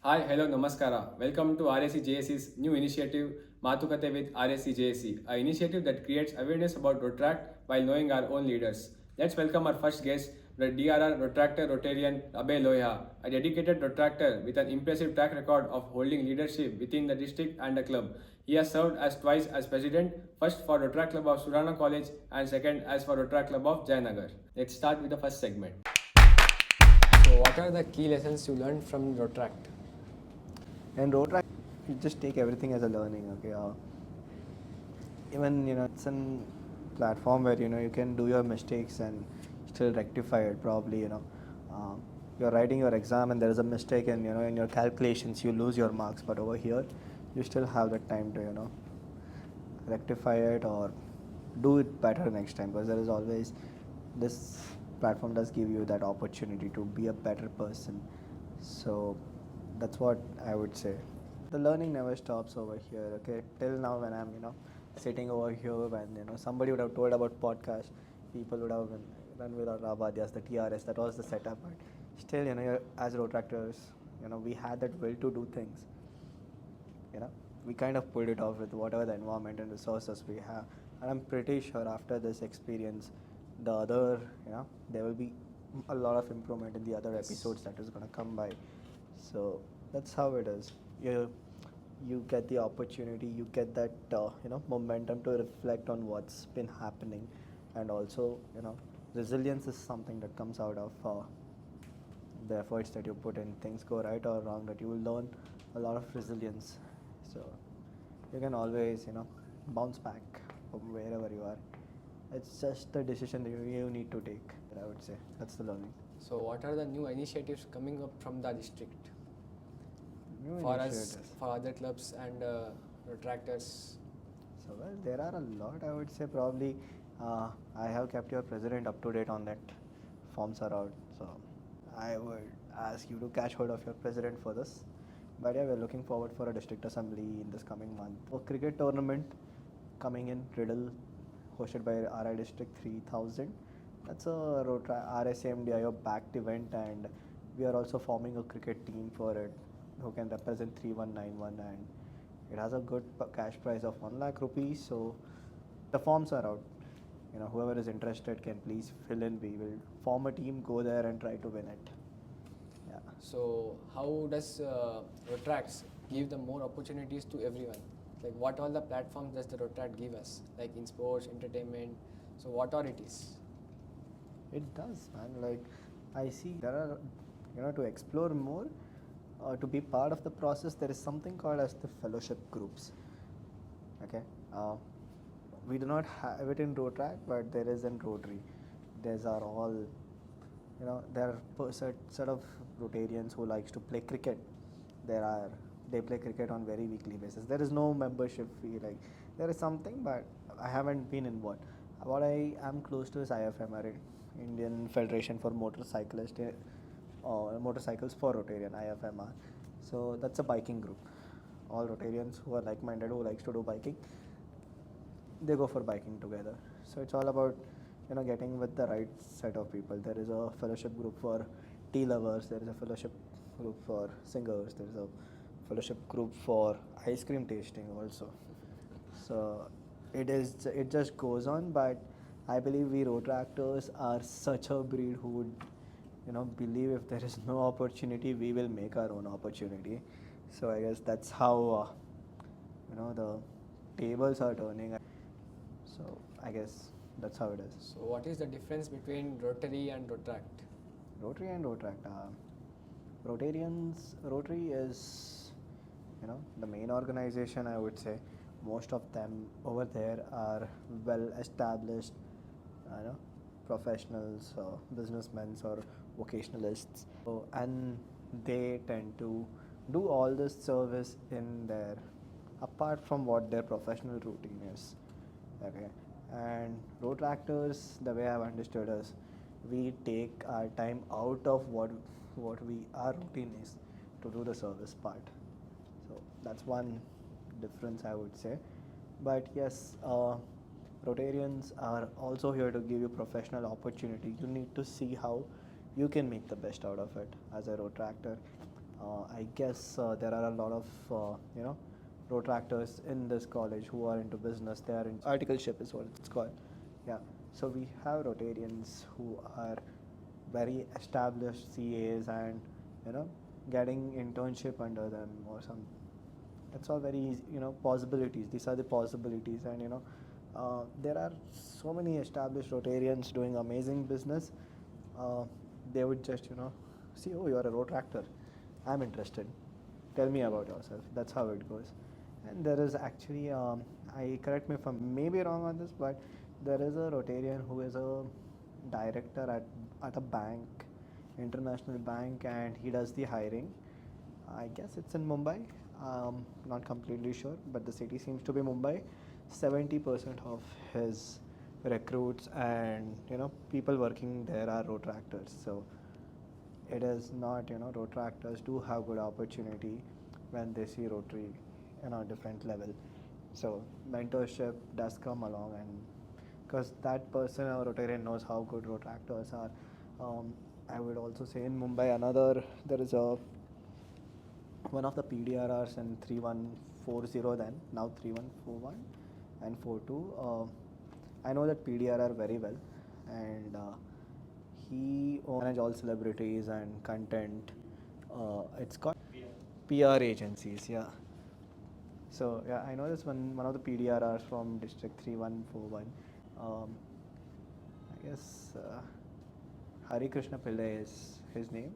Hi, hello, namaskara. Welcome to RaC JEC's new initiative, Matukate with RaC JEC, an initiative that creates awareness about Rotract while knowing our own leaders. Let's welcome our first guest, the DRR Rotractor Rotarian Abhay Lohia, a dedicated Rotractor with an impressive track record of holding leadership within the district and the club. He has served as twice as president, first for Rotract Club of Surana College and second as for Rotract Club of Jayanagar. Let's start with the first segment. So, what are the key lessons you learned from Rotract? And road track, you just take everything as a learning. Okay, even it's a platform where you can do your mistakes and still rectify it. Probably uh, you're writing your exam and there is a mistake, and in your calculations you lose your marks. But over here, you still have the time to rectify it or do it better next time, because there is always this platform does give you that opportunity to be a better person. So that's what I would say. The learning never stops over here. Okay, till now when I'm sitting over here, when somebody would have told about podcast, people would have run with our Rabadias, the TRS, that was the setup. But still, as road tractors, we had that will to do things. you know we kind of pulled it off with whatever the environment and resources we have. And I'm pretty sure after this experience, the other there will be a lot of improvement in the other episodes that is going to come by. So that's how it is. You get the opportunity, you get that momentum to reflect on what's been happening. And also, resilience is something that comes out of the efforts that you put in. Things go right or wrong, that you will learn a lot of resilience. So you can always bounce back from wherever you are. It's just the decision that you need to take, I would say. That's the learning. So, what are the new initiatives coming up from the district New for initiatives. us, for other clubs and retractors? So, well, there are a lot, I would say. Probably I have kept your president up to date on that. Forms are out. So I would ask you to catch hold of your president for this. But yeah, we're looking forward for a district assembly in this coming month. A cricket tournament coming in Riddle, hosted by RI District 3000. That's a RSAMDIO backed event, and we are also forming a cricket team for it who can represent 3191, and it has a good cash prize of 1 lakh rupees. So the forms are out. Whoever is interested can please fill in. We will form a team, go there and try to win it. Yeah. So, how does Rotracts give the more opportunities to everyone? Like, what all the platforms does the Rotract give us? Like in sports, entertainment. So, what all it is? It does, man. Like, I see there are, to explore more, to be part of the process, there is something called as the fellowship groups. Okay. We do not have it in Rotrack, but there is in Rotary. These are all, there are set of Rotarians who likes to play cricket. They play cricket on very weekly basis. There is no membership fee. Like, there is something, but I haven't been involved. What I am close to is IFMR, Indian Federation for Motorcyclists, Motorcycles for Rotarian, IFMR. So that's a biking group. All Rotarians who are like-minded, who likes to do biking, they go for biking together. So it's all about getting with the right set of people. There is a fellowship group for tea lovers. There is a fellowship group for singers. There is a fellowship group for ice cream tasting also. So it just goes on. But I believe we road tractors are such a breed who would believe if there is no opportunity, we will make our own opportunity. So I guess that's how the tables are turning. So I guess that's how it is. So, what is the difference between Rotary and Rotract? Rotary and Rotract. Rotary is, the main organization, I would say. Most of them over there are well established, professionals or businessmen or vocationalists. So, and they tend to do all this service in their, apart from what their professional routine is. Okay. And road tractors, the way I've understood is, we take our time out of what we our routine is to do the service part. So that's one difference, I would say. But yes, Rotarians are also here to give you professional opportunity. You need to see how you can make the best out of it as a road tractor. I guess there are a lot of protractors in this college who are into business. They are in articleship is what it's called. Yeah. So we have Rotarians who are very established CAs and getting internship under them or some. That's all very easy, possibilities. These are the possibilities, and there are so many established Rotarians doing amazing business. Uh, they would just see, oh, you're a Rotractor, I'm interested, tell me about yourself. That's how it goes. And there is actually, I correct me if I'm maybe wrong on this, but there is a Rotarian who is a director at a bank, international bank, and he does the hiring. I guess it's in Mumbai. Not completely sure, but the city seems to be Mumbai. 70% of his recruits and people working there are Rotractors. So it is not, Rotractors do have good opportunity when they see Rotary in a different level. So mentorship does come along, and because that person or Rotarian knows how good Rotractors are. I would also say in Mumbai another there is a one of the PDRRs in 3140, then now 3141 and 42. I know that PDRR very well, and he manages all celebrities and content. It's called PR agencies, yeah. So yeah, I know this one of the PDRRs from District 3141. Um, I guess Hari Krishna Pillai is his name,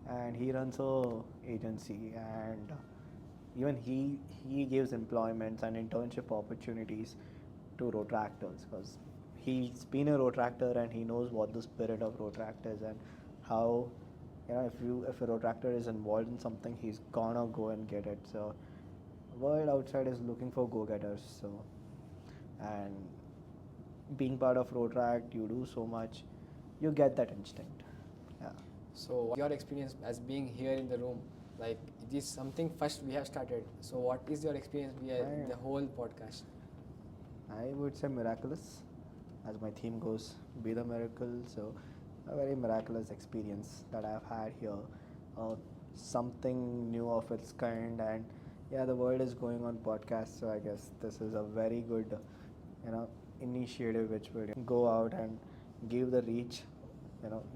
and he runs a agency, and even he gives employments and internship opportunities to Rotractors, because he's been a Rotractor and he knows what the spirit of Rotractor is, and how if a Rotractor is involved in something, he's gonna go and get it. So world outside is looking for go-getters. So, and being part of Rotract, you do so much, you get that instinct. Yeah. So, what your experience as being here in the room? Like, it is something first we have started. So, what is your experience via the whole podcast? I would say miraculous, as my theme goes, be the miracle. So, a very miraculous experience that I've had here. Something new of its kind, and yeah, the world is going on podcast. So I guess this is a very good, initiative which will go out and give the reach.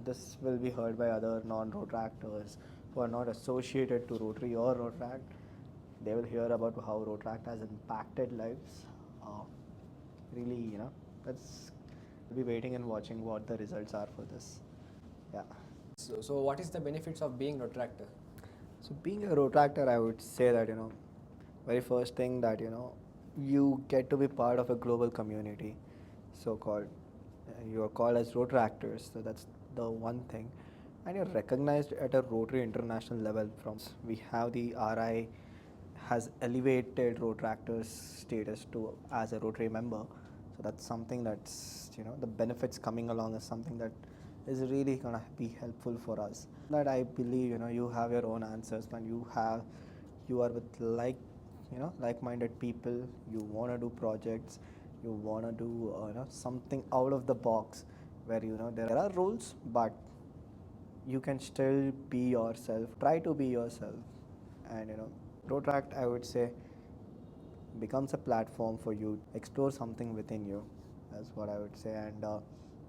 This will be heard by other non-Rotractors who are not associated to Rotary or Rotract. They will hear about how Rotract has impacted lives. Really, let's be waiting and watching what the results are for this. Yeah. So what is the benefits of being Rotractor? So being a Rotractor, I would say that very first thing that you get to be part of a global community, so called. You are called as Rotractors, so that's the one thing, and you're recognized at a Rotary international level. From we have the RI has elevated Rotractors status to as a Rotary member, so that's something that's the benefits coming along is something that is really gonna be helpful for us. That I believe you have your own answers when you are with like-minded people. You want to do projects, you want to do something out of the box, where there are rules, but you can still be yourself, try to be yourself. And Protract, I would say, becomes a platform for you to explore something within you. That's what I would say, and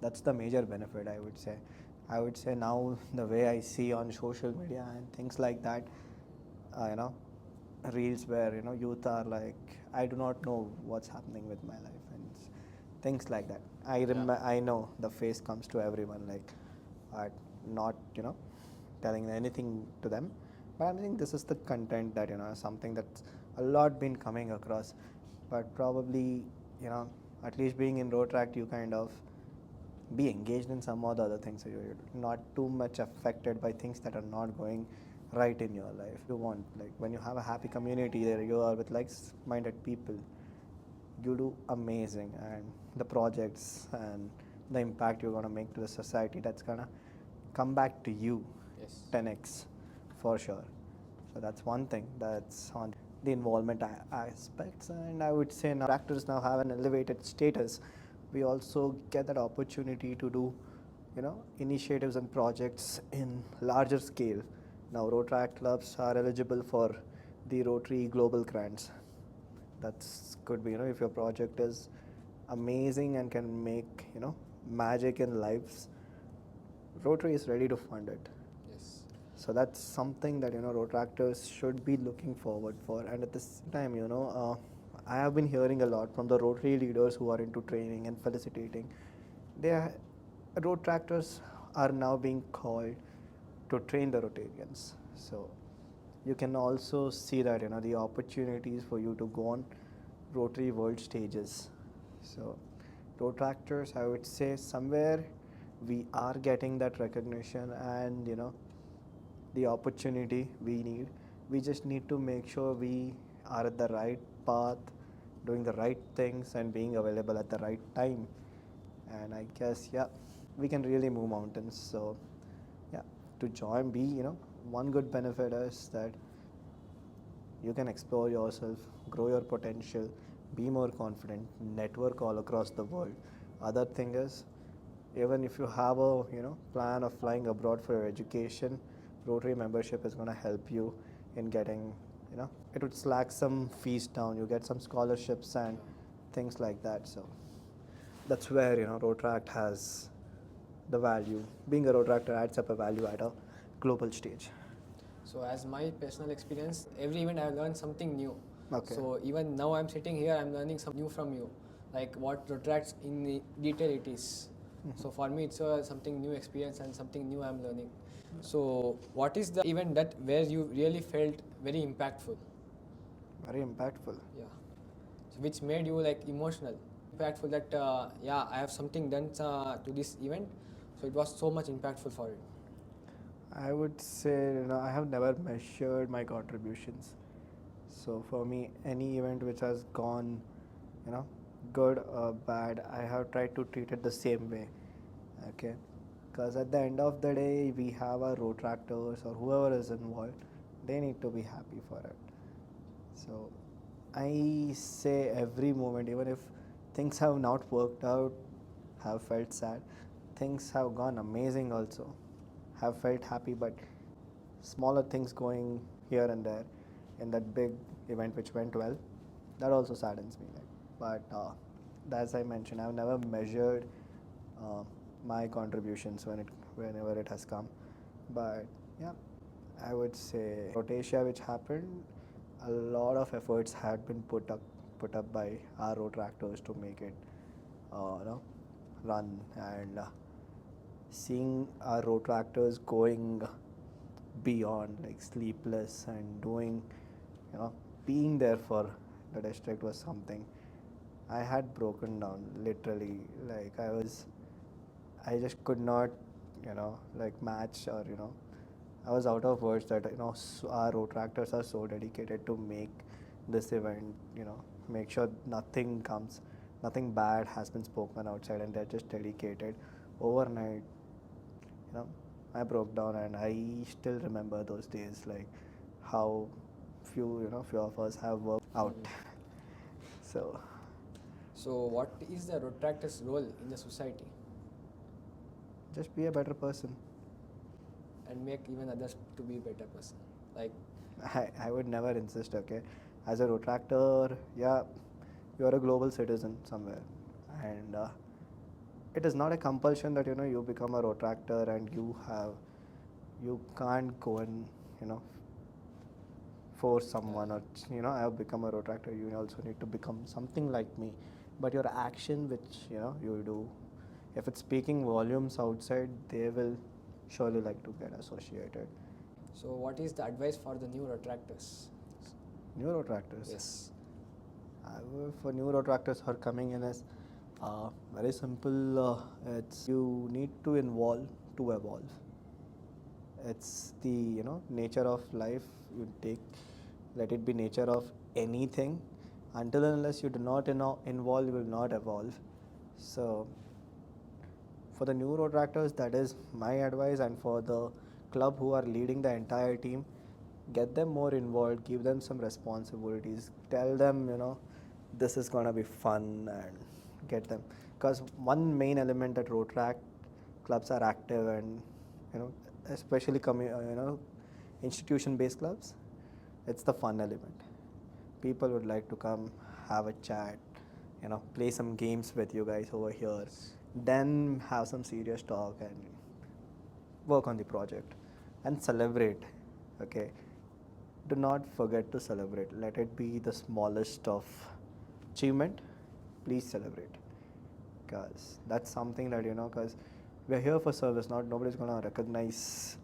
that's the major benefit, I would say now the way I see on social media and things like that, uh, you know reels where youth are like, I do not know what's happening with my life, and things like that. I know the face comes to everyone, like, not telling anything to them, but I'm saying this is the content that something that's a lot been coming across. But probably at least being in Rotract, you kind of be engaged in some or the other things, so you're not too much affected by things that are not going right in your life. You want, like, when you have a happy community there, you are with like-minded people, you do amazing, and the projects and the impact you're going to make to the society, that's going to come back to you. Yes. 10x for sure. So that's one thing that's on the involvement aspects. And I would say now actors now have an elevated status. We also get that opportunity to do initiatives and projects in larger scale, Now, Rotaract clubs are eligible for the Rotary Global Grants. That's could be, if your project is amazing and can make, magic in lives, Rotary is ready to fund it. Yes. So that's something that Rotaractors should be looking forward for. And at the same time, I have been hearing a lot from the Rotary leaders who are into training and felicitating. They are, Rotaractors are now being called to train the Rotarians. So you can also see that the opportunities for you to go on Rotary World stages. So Rotaractors, I would say somewhere we are getting that recognition and the opportunity we need. We just need to make sure we are at the right path, doing the right things, and being available at the right time. And I guess, yeah, we can really move mountains. So, yeah, to join, one good benefit is that you can explore yourself, grow your potential, be more confident, network all across the world. Other thing is, even if you have a plan of flying abroad for your education, Rotary membership is going to help you in getting, it would slack some fees down. You get some scholarships and things like that. So that's where Rotaract has the value. Being a Rotaractor adds up a value at a global stage. So as my personal experience, every event I have learned something new. Okay. So even now I'm sitting here, I'm learning something new from you, like what Rotaracts in the detail it is. So for me, it's something new experience and something new I'm learning. So what is the event that where you really felt very impactful? Very impactful. Yeah. So which made you like emotional, impactful that yeah, I have something done to this event. So it was so much impactful for it. I would say, I have never measured my contributions. So for me, any event which has gone, you know, good or bad, I have tried to treat it the same way. Okay. Because at the end of the day, we have our road tractors or whoever is involved, they need to be happy for it. So I say every moment, even if things have not worked out, have felt sad, things have gone amazing also, have felt happy, but smaller things going here and there in that big event which went well, that also saddens me. But as I mentioned, I've never measured uh, my contributions whenever it has come. But yeah, I would say Rotatia, which happened, a lot of efforts had been put up by our road tractors to make it, run, and seeing our road tractors going beyond, like sleepless and doing, being there for the district was something. I had broken down literally, like I just could not, like match or I was out of words that our road tractors are so dedicated to make this event, make sure nothing bad has been spoken outside, and they're just dedicated. Overnight, you know, I broke down, and I still remember those days, like how few of us have worked out. So So what is the Rotaractor's role in the society just be a better person. and make even others to be a better person? Like I would never insist, okay? As a rotractor, yeah, you're a global citizen somewhere. And it is not a compulsion that, you become a rotractor and you can't go and, force someone or, I have become a rotractor, you also need to become something like me. But your action, which, you do, if it's speaking volumes outside, they will surely like to get associated. so, what is the advice for the new Rotaractors? New rotractors. Yes. For new rotractors who are coming in is very simple. It's you need to involve to evolve. It's the nature of life. You take, let it be nature of anything. Until and unless you do not involve, you will not evolve. So for the new rotractors, that is my advice, and for the club who are leading the entire team, get them more involved, give them some responsibilities, tell them this is gonna be fun, and get them, because one main element that rotract clubs are active and especially institution-based clubs, it's the fun element. People would like to come, have a chat, play some games with you guys over here, then have some serious talk and work on the project and celebrate. Okay, do not forget to celebrate. Let it be the smallest of achievement. Please celebrate, because that's something that because we're here for service. Not nobody's gonna recognize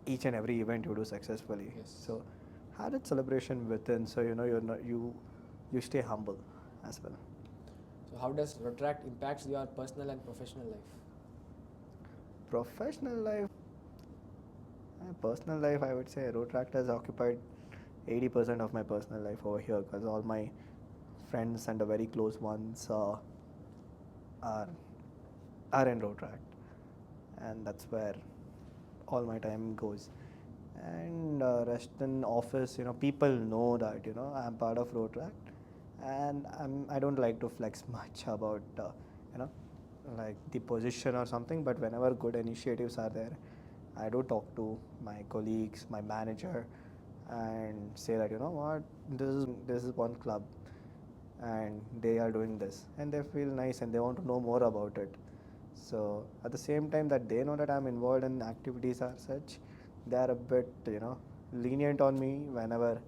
each and every event you do successfully. Yes. So have that celebration within, so you're not, you stay humble as well. So how does RaC impacts your personal and professional life? Professional life, personal life, I would say RaC has occupied 80% of my personal life over here, because all my friends and the very close ones are in RaC, and that's where all my time goes. And rest in office, people know that I'm part of RaC, and I don't like to flex much about like the position or something. But whenever good initiatives are there, I do talk to my colleagues, my manager, and say that what, this is one club and they are doing this, and they feel nice and they want to know more about it. So at the same time that they know that I'm involved in activities as such, they are a bit lenient on me whenever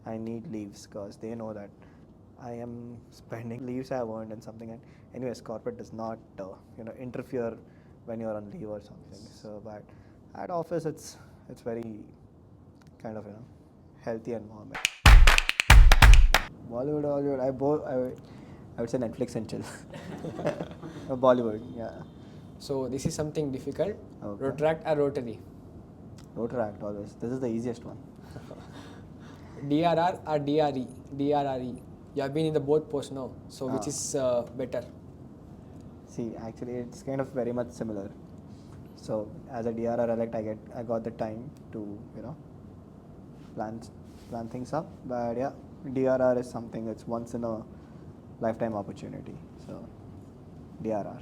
I need leaves, because they know that I am spending leaves I've earned and something. And anyways, corporate does not interfere when you're on leave or something. So but at office it's very kind of healthy environment. Bollywood, Hollywood, I would say Netflix and chill. Bollywood, yeah. So this is something difficult. Okay. RaC or Rotary? RaC always. This is the easiest one. DRR or DRE? DRRE. You have been in the both posts now. So which is better? See, actually, it's kind of very much similar. So as a DRR elect, I got the time to plan things up. But yeah, DRR is something that's once in a lifetime opportunity. So DRR.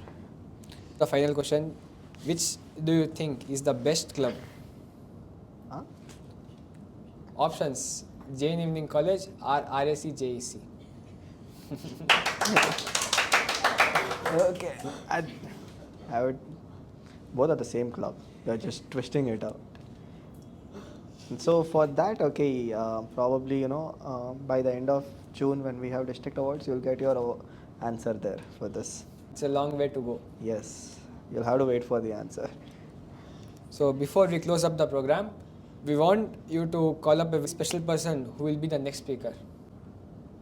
The final question: which do you think is the best club? Huh? Options: Jain Evening College or RaC JEC. Okay. I would. Both are the same club. You're just twisting it out. And so for that, okay, probably by the end of June when we have district awards, you'll get your answer there for this. It's a long way to go. Yes, you'll have to wait for the answer. So before we close up the program, we want you to call up a special person who will be the next speaker.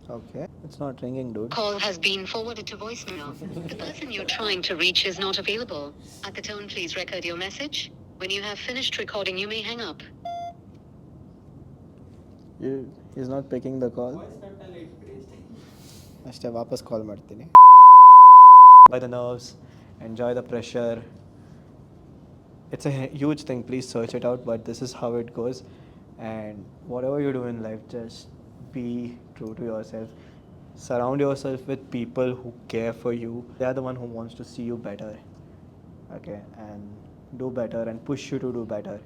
Okay, it's not ringing, dude. Call has been forwarded to voicemail. The person you're trying to reach is not available. At the tone, please record your message. When you have finished recording, you may hang up. He's not picking the call. ಅಷ್ಟೇ ವಾಪಸ್ ಕಾಲ್ ಮಾಡ್ತೀನಿ. By the nerves, enjoy the pressure. It's a huge thing, please search it out, but this is how it goes. And whatever you do in life, just be true to yourself. Surround yourself with people who care for you. They are the one who wants to see you better, okay, and do better and push you to do better.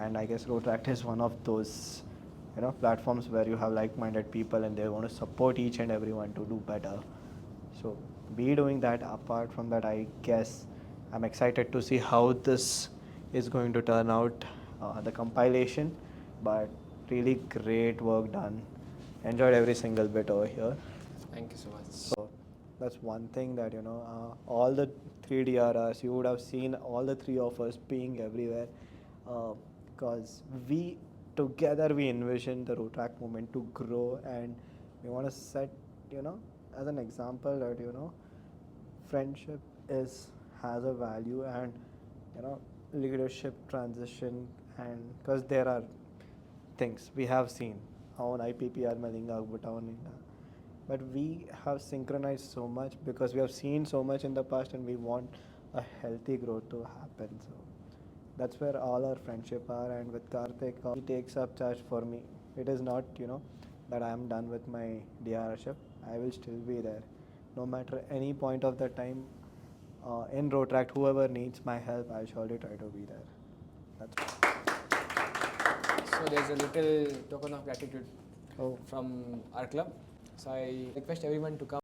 And I guess RaC is one of those platforms where you have like-minded people and they want to support each and everyone to do better. So be doing that. Apart from that, I guess I'm excited to see how this is going to turn out, the compilation, but really great work done. Enjoyed every single bit over here. Thank you so much. So that's one thing that all the 3 DRRs, you would have seen all the 3 of us being everywhere, because we together we envision the RaC movement to grow, and we want to set as an example that friendship has a value, and leadership transition, and because there are things we have seen how IPPR melinga agbittavaniಲ್ಲ. But we have synchronized so much because we have seen so much in the past, and we want a healthy growth to happen. So that's where all our friendship are. And with Karthik, he takes up charge for me. It is not that I am done with my DRship. I will still be there no matter any point of the time. In RaC, whoever needs my help, I'll surely try to be there. That's all. So So there's a little token of gratitude Oh. from our club. So I request everyone to come